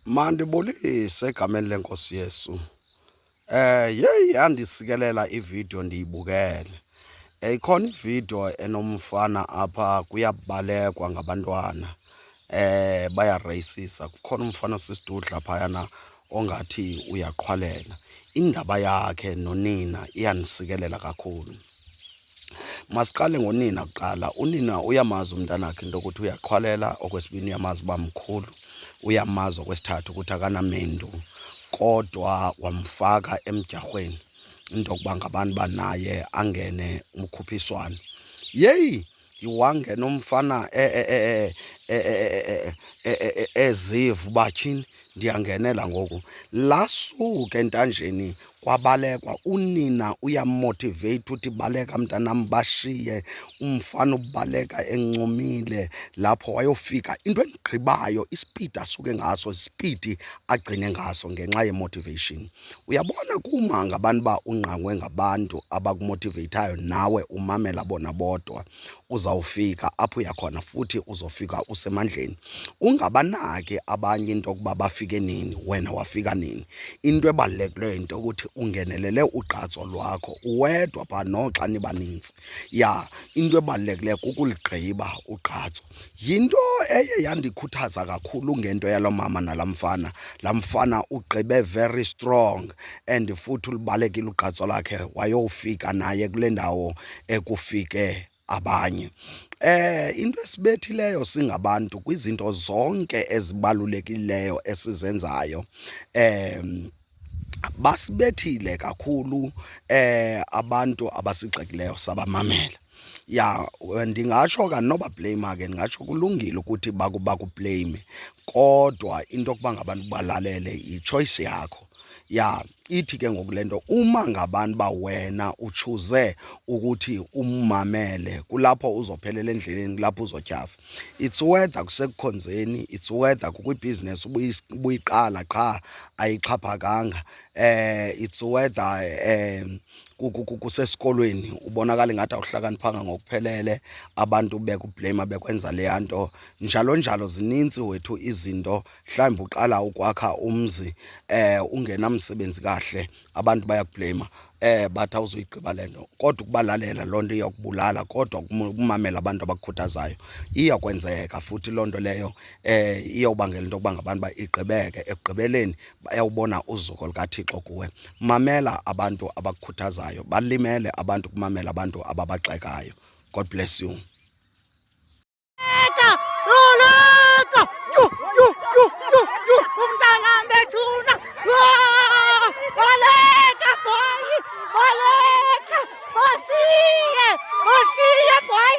Mandibulise egameni lenkosi Yesu. Yandisikelela ividiyo ndiyibukele. Ikhona ividiyo enomfana apha kuyabalekwa ngabantwana. Bayareyisisa. Kukhona umfana osisidudla phayana ongathi uyaqhwalela. Indaba yakhe nonina iyandisikelela kakhulu. Masiqale ngonina kuqala. Unina uyamazi umntanakhe into yokuthi uyaqhwalela, okwesibini uyamazi uba mkhulu, uyamazi okwesithathu ukuthi akanamendu, kodwa wamfaka emdyarhweni into yokuba ngabantu banaye angene umkhuphiswano. Wangena umfana eziva uba tyhini ndiyangenela ngoku. Lasuka entanjeni kwabalekwa. Unina uyamotiveyitha uthi baleka mntanam, bashiye. Umfana ubaleka encumile. Lapho wayofika into endigqibayo, ispidi asuke ngaso, ispidi agcine ngaso ngenxa yemotivation. Uyabona kumanga abantu uba ungqangwe ngabantu abakumotiveyithayo nawe umamela bona bodwa, uzawufika apho uya khona futhi uzofika usemandleni. Ungabanaki abanye into yokuba bafike nini, wena wafika nini. Into ebalulekileyo into yokuthi ungenelele ugqatso lwakho uwedwa phaa noxa nibanintsi. Into ebalulekileyo kukuligqiba ugqatso. Yinto eye yandikhuthaza kakhulu ngento yalo mama nalaa mfana. Laa mfana ugqibe very strong and futhi ulibalekile ugqatso lakhe wayofika naye kule ndawo ekufike abanye. Into esibethileyo singabantu kwizinto zonke ezibalulekileyo esizenzayo, basibethile kakhulu abantu abasigxekileyo sabamamela. Ndingatsho kanobabhleyima ke, ndingatsho kulungile ukuthi bakubleyime, kodwa into yokuba ngabantu balalele yi-choice yakho. Ithi ke ngoku le nto, uma ngabantu uba wena utshuze ukuthi ummamele, kulapho uzophelela endleleni, kulapho uzotyhafa. It's whether kusekukhonzeni, it's whether kukwibhizinesi ubuyiqala qha ayixhaphakanga, it's whether kusesikolweni ubonakala ingathi awuhlakaniphanga ngokuphelele, abantu bekubleyima bekwenza leya nto, njalo njalo. Zinintsi wethu izinto, mhlawumbi uqala ukwakha umzi ungenamsebenzi kahle, abantu bayakubleyima bathi awuzuyigqiba le nto. Kodwa ukubalalela loo nto iyakubulala, kodwa ukumamela abantu abakukhuthazayo iyakwenzeka futhi loo nto leyo iyawubangela into yokuba ngabantu igqibeke. Ekugqibeleni bayawubona uzuko lukaThixo kuwe. Mamela abantu abakukhuthazayo, balimele abantu kumamela abantu ababagxekayo. God bless you. Umntanam bethuna, baleka boy, baleka, boshiye boy.